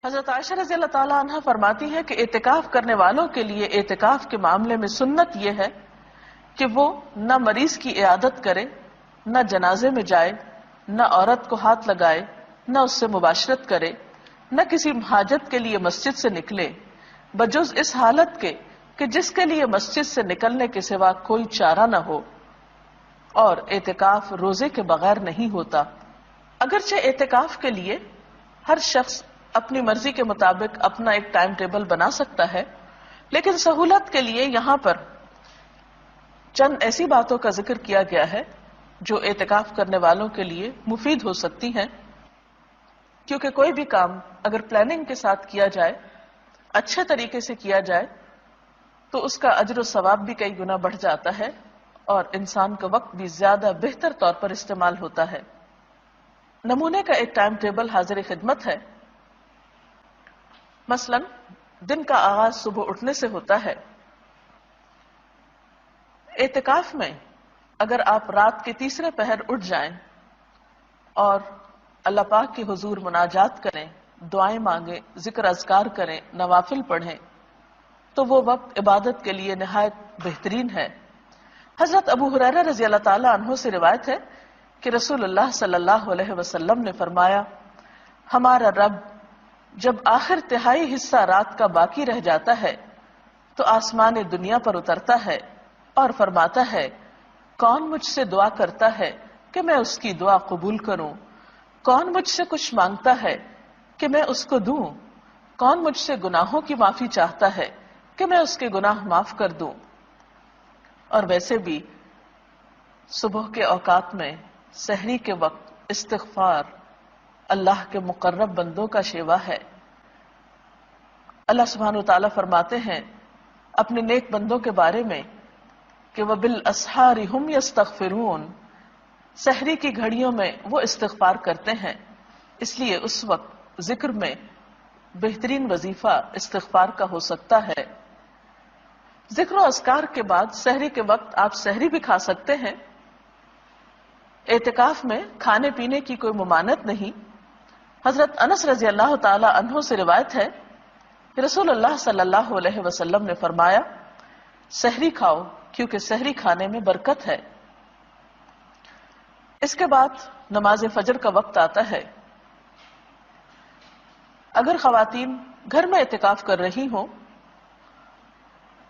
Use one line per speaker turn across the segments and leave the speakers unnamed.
حضرت عائشہ رضی اللہ تعالیٰ عنہ فرماتی ہے کہ اعتکاف کرنے والوں کے لیے اعتکاف کے معاملے میں سنت یہ ہے کہ وہ نہ مریض کی عیادت کرے، نہ جنازے میں جائے، نہ عورت کو ہاتھ لگائے، نہ اس سے مباشرت کرے، نہ کسی حاجت کے لیے مسجد سے نکلے بجز اس حالت کے کہ جس کے لیے مسجد سے نکلنے کے سوا کوئی چارہ نہ ہو، اور اعتکاف روزے کے بغیر نہیں ہوتا۔ اگرچہ اعتکاف کے لیے ہر شخص اپنی مرضی کے مطابق اپنا ایک ٹائم ٹیبل بنا سکتا ہے، لیکن سہولت کے لیے یہاں پر چند ایسی باتوں کا ذکر کیا گیا ہے جو اعتکاف کرنے والوں کے لیے مفید ہو سکتی ہیں، کیونکہ کوئی بھی کام اگر پلاننگ کے ساتھ کیا جائے، اچھے طریقے سے کیا جائے، تو اس کا اجر و ثواب بھی کئی گنا بڑھ جاتا ہے اور انسان کا وقت بھی زیادہ بہتر طور پر استعمال ہوتا ہے۔ نمونے کا ایک ٹائم ٹیبل حاضر خدمت ہے۔ مثلا دن کا آغاز صبح اٹھنے سے ہوتا ہے۔ اعتکاف میں اگر آپ رات کے تیسرے پہر اٹھ جائیں اور اللہ پاک کے حضور مناجات کریں، دعائیں مانگیں، ذکر اذکار کریں، نوافل پڑھیں، تو وہ وقت عبادت کے لیے نہایت بہترین ہے۔ حضرت ابو ہریرہ رضی اللہ تعالیٰ عنہ سے روایت ہے کہ رسول اللہ صلی اللہ علیہ وسلم نے فرمایا، ہمارا رب جب آخر تہائی حصہ رات کا باقی رہ جاتا ہے تو آسمان دنیا پر اترتا ہے اور فرماتا ہے، کون مجھ سے دعا کرتا ہے کہ میں اس کی دعا قبول کروں؟ کون مجھ سے کچھ مانگتا ہے کہ میں اس کو دوں؟ کون مجھ سے گناہوں کی معافی چاہتا ہے کہ میں اس کے گناہ معاف کر دوں؟ اور ویسے بھی صبح کے اوقات میں سحری کے وقت استغفار اللہ کے مقرب بندوں کا شیوا ہے۔ اللہ سبحانہ وتعالیٰ فرماتے ہیں اپنے نیک بندوں کے بارے میں کہ وَبِالْأَسْحَارِ هُمْ يَسْتَغْفِرُونَ، سحری کی گھڑیوں میں وہ استغفار کرتے ہیں، اس لیے اس وقت ذکر میں بہترین وظیفہ استغفار کا ہو سکتا ہے۔ ذکر و اذکار کے بعد سحری کے وقت آپ سحری بھی کھا سکتے ہیں۔ اعتکاف میں کھانے پینے کی کوئی ممانعت نہیں۔ حضرت انس رضی اللہ تعالی عنہ سے روایت ہے کہ رسول اللہ صلی اللہ علیہ وسلم نے فرمایا، سحری کھاؤ کیونکہ سحری کھانے میں برکت ہے۔ اس کے بعد نماز فجر کا وقت آتا ہے۔ اگر خواتین گھر میں اعتکاف کر رہی ہوں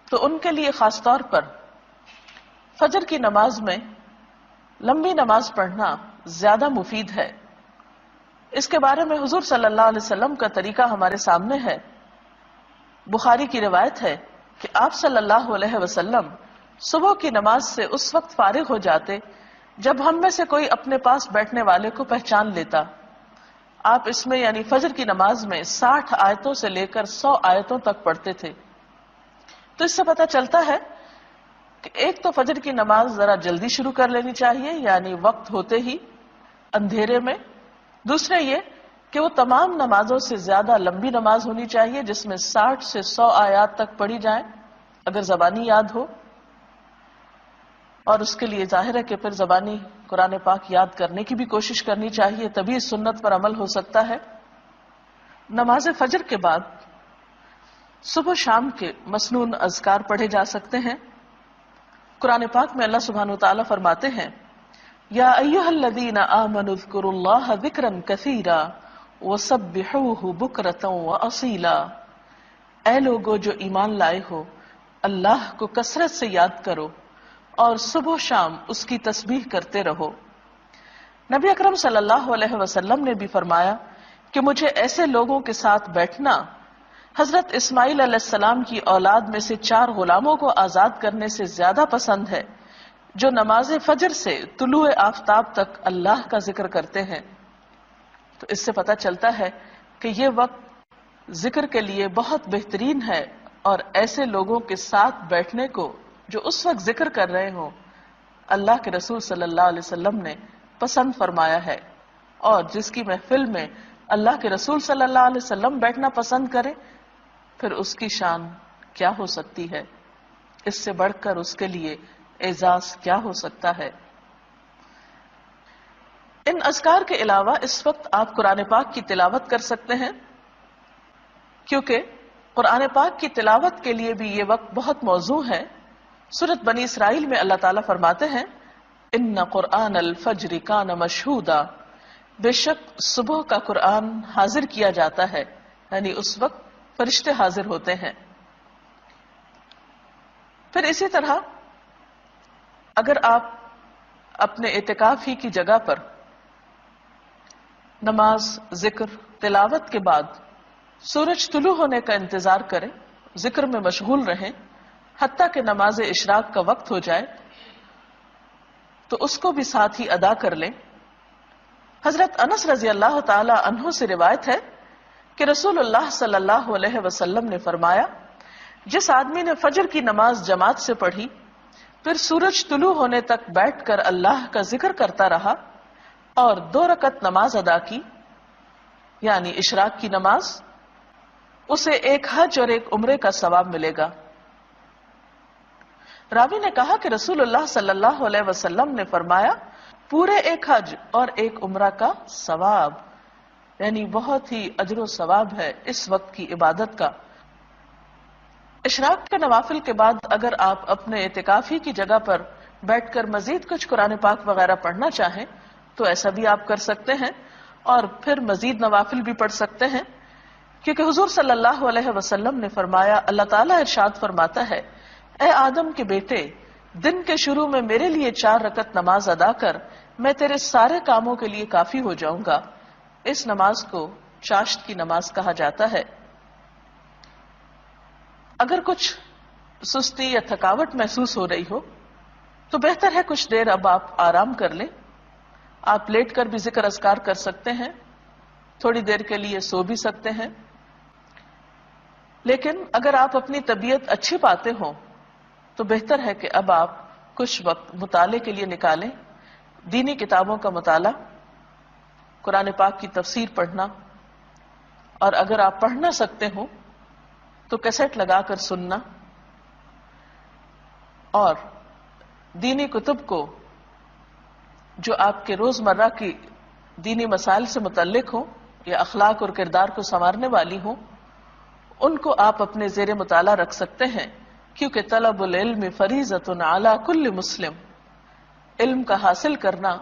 تو ان کے لیے خاص طور پر فجر کی نماز میں لمبی نماز پڑھنا زیادہ مفید ہے۔ اس کے بارے میں حضور صلی اللہ علیہ وسلم کا طریقہ ہمارے سامنے ہے۔ بخاری کی روایت ہے کہ آپ صلی اللہ علیہ وسلم صبح کی نماز سے اس وقت فارغ ہو جاتے جب ہم میں سے کوئی اپنے پاس بیٹھنے والے کو پہچان لیتا۔ آپ اس میں یعنی فجر کی نماز میں 60 آیتوں سے لے کر 100 آیتوں تک پڑھتے تھے۔ تو اس سے پتہ چلتا ہے کہ ایک تو فجر کی نماز ذرا جلدی شروع کر لینی چاہیے، یعنی وقت ہوتے ہی اندھیرے میں۔ دوسرے یہ کہ وہ تمام نمازوں سے زیادہ لمبی نماز ہونی چاہیے جس میں 60 سے 100 آیات تک پڑھی جائیں اگر زبانی یاد ہو، اور اس کے لیے ظاہر ہے کہ پھر زبانی قرآن پاک یاد کرنے کی بھی کوشش کرنی چاہیے، تبھی اس سنت پر عمل ہو سکتا ہے۔ نماز فجر کے بعد صبح شام کے مسنون اذکار پڑھے جا سکتے ہیں۔ قرآن پاک میں اللہ سبحانہ وتعالی فرماتے ہیں، یا ایھا الذین آمنوا اذکروا اللہ ذکرا کثیرا وسبحوہ بکرۃ واصیلا، اے لوگو جو ایمان لائے ہو، اللہ کو کثرت سے یاد کرو اور صبح و شام اس کی تسبیح کرتے رہو۔ نبی اکرم صلی اللہ علیہ وسلم نے بھی فرمایا کہ مجھے ایسے لوگوں کے ساتھ بیٹھنا حضرت اسماعیل علیہ السلام کی اولاد میں سے 4 غلاموں کو آزاد کرنے سے زیادہ پسند ہے جو نماز فجر سے طلوع آفتاب تک اللہ کا ذکر کرتے ہیں۔ تو اس سے پتہ چلتا ہے کہ یہ وقت ذکر کے لیے بہت بہترین ہے، اور ایسے لوگوں کے ساتھ بیٹھنے کو جو اس وقت ذکر کر رہے ہوں اللہ کے رسول صلی اللہ علیہ وسلم نے پسند فرمایا ہے، اور جس کی محفل میں اللہ کے رسول صلی اللہ علیہ وسلم بیٹھنا پسند کرے پھر اس کی شان کیا ہو سکتی ہے، اس سے بڑھ کر اس کے لیے اعزاز کیا ہو سکتا ہے۔ ان اذکار کے علاوہ اس وقت آپ قرآن پاک کی تلاوت کر سکتے ہیں۔ کیونکہ قرآن پاک کی تلاوت کے لیے بھی یہ وقت بہت موزوں ہے۔ سورۃ بنی اسرائیل میں اللہ تعالیٰ فرماتے ہیں ان قرآن الفجر کان مشہودا، بے شک صبح کا قرآن حاضر کیا جاتا ہے، یعنی اس وقت فرشتے حاضر ہوتے ہیں۔ پھر اسی طرح اگر آپ اپنے اعتکاف ہی کی جگہ پر نماز، ذکر، تلاوت کے بعد سورج طلوع ہونے کا انتظار کریں، ذکر میں مشغول رہیں حتیٰ کہ نماز اشراق کا وقت ہو جائے، تو اس کو بھی ساتھ ہی ادا کر لیں۔ حضرت انس رضی اللہ تعالی عنہ سے روایت ہے کہ رسول اللہ صلی اللہ علیہ وسلم نے فرمایا، جس آدمی نے فجر کی نماز جماعت سے پڑھی، پھر سورج طلوع ہونے تک بیٹھ کر اللہ کا ذکر کرتا رہا اور 2 رکعت نماز ادا کی، یعنی اشراق کی نماز، اسے ایک حج اور ایک عمرے کا ثواب ملے گا۔ راوی نے کہا کہ رسول اللہ صلی اللہ علیہ وسلم نے فرمایا، پورے ایک حج اور ایک عمرہ کا ثواب، یعنی بہت ہی اجر و ثواب ہے اس وقت کی عبادت کا۔ اشراق کے نوافل کے بعد اگر آپ اپنے اعتکافی کی جگہ پر بیٹھ کر مزید کچھ قرآن پاک وغیرہ پڑھنا چاہیں تو ایسا بھی آپ کر سکتے ہیں، اور پھر مزید نوافل بھی پڑھ سکتے ہیں، کیونکہ حضور صلی اللہ علیہ وسلم نے فرمایا، اللہ تعالیٰ ارشاد فرماتا ہے، اے آدم کے بیٹے، دن کے شروع میں میرے لیے 4 رکعت نماز ادا کر، میں تیرے سارے کاموں کے لیے کافی ہو جاؤں گا۔ اس نماز کو چاشت کی نماز کہا جاتا ہے۔ اگر کچھ سستی یا تھکاوٹ محسوس ہو رہی ہو تو بہتر ہے کچھ دیر اب آپ آرام کر لیں۔ آپ لیٹ کر بھی ذکر اذکار کر سکتے ہیں، تھوڑی دیر کے لیے سو بھی سکتے ہیں، لیکن اگر آپ اپنی طبیعت اچھی پاتے ہوں تو بہتر ہے کہ اب آپ کچھ وقت مطالعے کے لیے نکالیں، دینی کتابوں کا مطالعہ، قرآن پاک کی تفسیر پڑھنا، اور اگر آپ پڑھ نہ سکتے ہوں تو کیسٹ لگا کر سننا، اور دینی کتب کو جو آپ کے روزمرہ کی دینی مسائل سے متعلق ہوں یا اخلاق اور کردار کو سنوارنے والی ہوں، ان کو آپ اپنے زیر مطالعہ رکھ سکتے ہیں، کیونکہ طلب العلم فریضۃ علی کل مسلم، علم کا حاصل کرنا،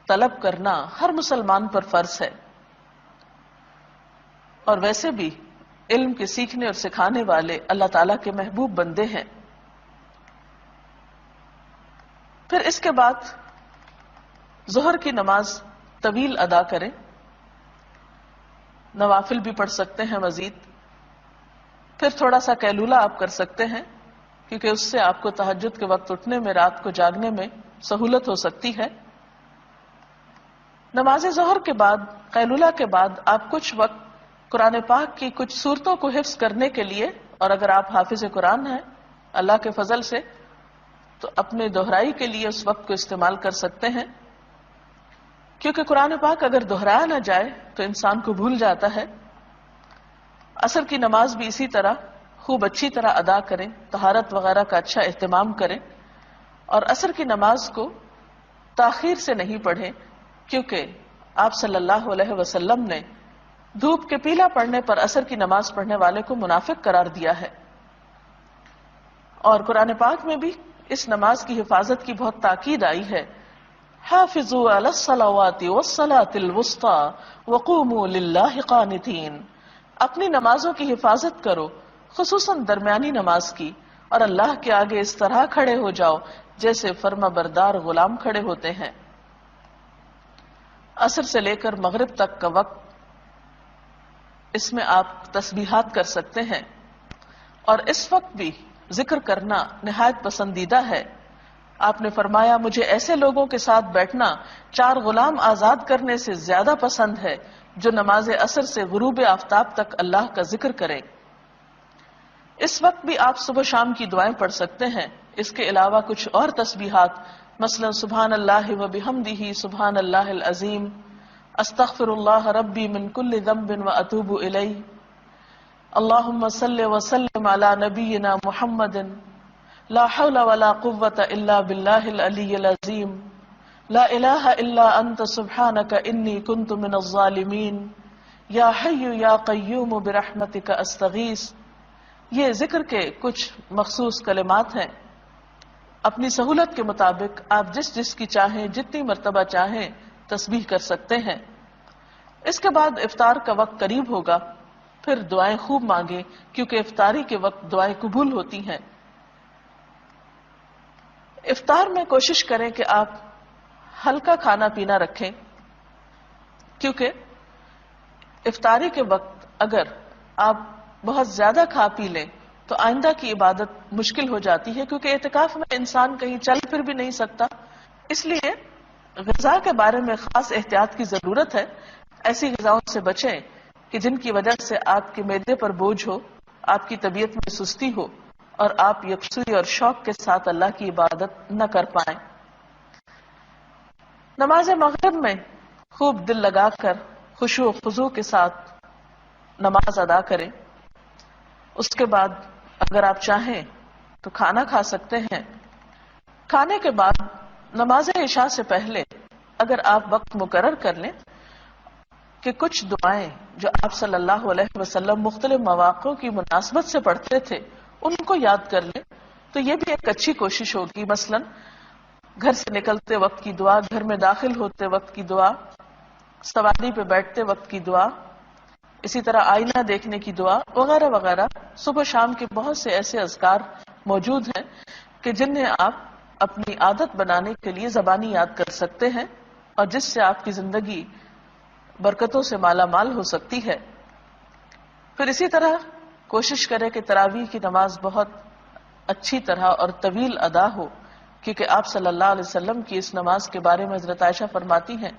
طلب کرنا ہر مسلمان پر فرض ہے، اور ویسے بھی علم کے سیکھنے اور سکھانے والے اللہ تعالیٰ کے محبوب بندے ہیں۔ پھر اس کے بعد ظہر کی نماز طویل ادا کریں، نوافل بھی پڑھ سکتے ہیں مزید، پھر تھوڑا سا قیلولہ آپ کر سکتے ہیں، کیونکہ اس سے آپ کو تہجد کے وقت اٹھنے میں، رات کو جاگنے میں سہولت ہو سکتی ہے۔ نماز ظہر کے بعد، قیلولہ کے بعد آپ کچھ وقت قرآن پاک کی کچھ سورتوں کو حفظ کرنے کے لیے، اور اگر آپ حافظ قرآن ہیں اللہ کے فضل سے تو اپنے دہرائی کے لیے اس وقت کو استعمال کر سکتے ہیں، کیونکہ قرآن پاک اگر دہرایا نہ جائے تو انسان کو بھول جاتا ہے۔ عصر کی نماز بھی اسی طرح خوب اچھی طرح ادا کریں، طہارت وغیرہ کا اچھا اہتمام کریں، اور عصر کی نماز کو تاخیر سے نہیں پڑھیں، کیونکہ آپ صلی اللہ علیہ وسلم نے دھوپ کے پیلا پڑنے پر عصر کی نماز پڑھنے والے کو منافق قرار دیا ہے۔ اور قرآن پاک میں بھی اس نماز کی حفاظت کی بہت تاکید آئی ہے، حافظوا علی الصلوات والصلاة الوسطی وقوموا للہ قانتین، اپنی نمازوں کی حفاظت کرو، خصوصاً درمیانی نماز کی، اور اللہ کے آگے اس طرح کھڑے ہو جاؤ جیسے فرما بردار غلام کھڑے ہوتے ہیں۔ عصر سے لے کر مغرب تک کا وقت، اس میں آپ تسبیحات کر سکتے ہیں، اور اس وقت بھی ذکر کرنا نہایت پسندیدہ ہے۔ آپ نے فرمایا، مجھے ایسے لوگوں کے ساتھ بیٹھنا 4 غلام آزاد کرنے سے زیادہ پسند ہے جو نماز عصر سے غروب آفتاب تک اللہ کا ذکر کریں۔ اس وقت بھی آپ صبح شام کی دعائیں پڑھ سکتے ہیں، اس کے علاوہ کچھ اور تسبیحات، مثلا سبحان اللہ و بحمدہ سبحان اللہ العظیم، استغفر اللہ ربی من کل ذنب و اتوب الیہ، اللہم صل وسلم علی نبینا محمد، لا حول ولا قوة الا باللہ العلی العظیم، لا الہ الا انت سبحانک انی کنت من الظالمین، یا حی یا قیوم برحمتک استغیث، یہ ذکر کے کچھ مخصوص کلمات ہیں. اپنی سہولت کے مطابق آپ جس جس کی چاہیں جتنی مرتبہ چاہیں تسبیح کر سکتے ہیں. اس کے بعد افطار کا وقت قریب ہوگا، پھر دعائیں خوب مانگیں کیونکہ افطاری کے وقت دعائیں قبول ہوتی ہیں. افطار میں کوشش کریں کہ آپ ہلکا کھانا پینا رکھیں، کیونکہ افطاری کے وقت اگر آپ بہت زیادہ کھا پی لیں تو آئندہ کی عبادت مشکل ہو جاتی ہے، کیونکہ اعتکاف میں انسان کہیں چل پھر بھی نہیں سکتا. اس لیے غذا کے بارے میں خاص احتیاط کی ضرورت ہے. ایسی غذاؤں سے بچیں کہ جن کی وجہ سے آپ کے معدے پر بوجھ ہو، آپ کی طبیعت میں سستی ہو اور آپ یکسوئی اور شوق کے ساتھ اللہ کی عبادت نہ کر پائیں. نماز مغرب میں خوب دل لگا کر خشوع و خضوع کے ساتھ نماز ادا کریں. اس کے بعد اگر آپ چاہیں تو کھانا کھا سکتے ہیں. کھانے کے بعد نماز عشاء سے پہلے اگر آپ وقت مقرر کر لیں کہ کچھ دعائیں جو آپ صلی اللہ علیہ وسلم مختلف مواقع کی مناسبت سے پڑھتے تھے ان کو یاد کر لیں تو یہ بھی ایک اچھی کوشش ہوگی. مثلا گھر سے نکلتے وقت کی دعا، گھر میں داخل ہوتے وقت کی دعا، سواری پہ بیٹھتے وقت کی دعا، اسی طرح آئینہ دیکھنے کی دعا وغیرہ وغیرہ. صبح شام کے بہت سے ایسے اذکار موجود ہیں کہ جنہیں آپ اپنی عادت بنانے کے لیے زبانی یاد کر سکتے ہیں اور جس سے آپ کی زندگی برکتوں سے مالا مال ہو سکتی ہے. پھر اسی طرح کوشش کریں کہ تراویح کی نماز بہت اچھی طرح اور طویل ادا ہو، کیونکہ آپ صلی اللہ علیہ وسلم کی اس نماز کے بارے میں حضرت عائشہ فرماتی ہیں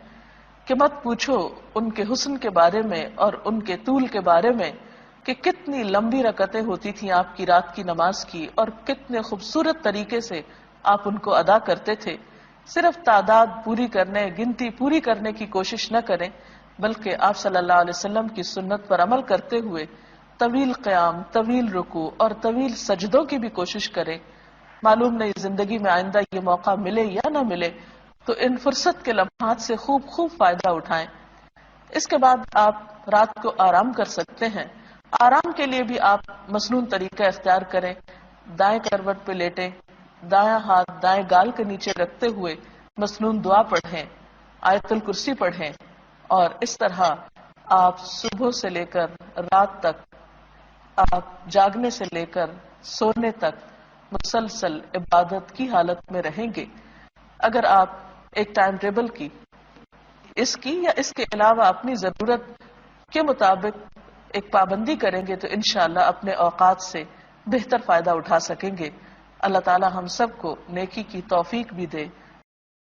کہ مت پوچھو ان کے حسن کے بارے میں اور ان کے طول کے بارے میں کہ کتنی لمبی رکعتیں ہوتی تھیں آپ کی رات کی نماز کی اور کتنے خوبصورت طریقے سے آپ ان کو ادا کرتے تھے. صرف تعداد پوری کرنے، گنتی پوری کرنے کی کوشش نہ کریں بلکہ آپ صلی اللہ علیہ وسلم کی سنت پر عمل کرتے ہوئے طویل قیام، طویل رکوع اور طویل سجدوں کی بھی کوشش کریں. معلوم نہیں زندگی میں آئندہ یہ موقع ملے یا نہ ملے، تو ان فرصت کے لمحات سے خوب خوب فائدہ اٹھائیں. اس کے بعد آپ رات کو آرام کر سکتے ہیں. آرام کے لیے بھی آپ مسنون طریقہ اختیار کریں. دائیں کروٹ پہ لیٹیں، دایاں ہاتھ دائیں گال کے نیچے رکھتے ہوئے مسنون دعا پڑھیں، آیت الکرسی پڑھیں اور اس طرح آپ صبح سے لے کر رات تک، آپ جاگنے سے لے کر سونے تک مسلسل عبادت کی حالت میں رہیں گے. اگر آپ ایک ٹائم ٹیبل کی، اس کی یا اس کے علاوہ اپنی ضرورت کے مطابق ایک پابندی کریں گے تو انشاءاللہ اپنے اوقات سے بہتر فائدہ اٹھا سکیں گے. اللہ تعالی ہم سب کو نیکی کی توفیق بھی دے.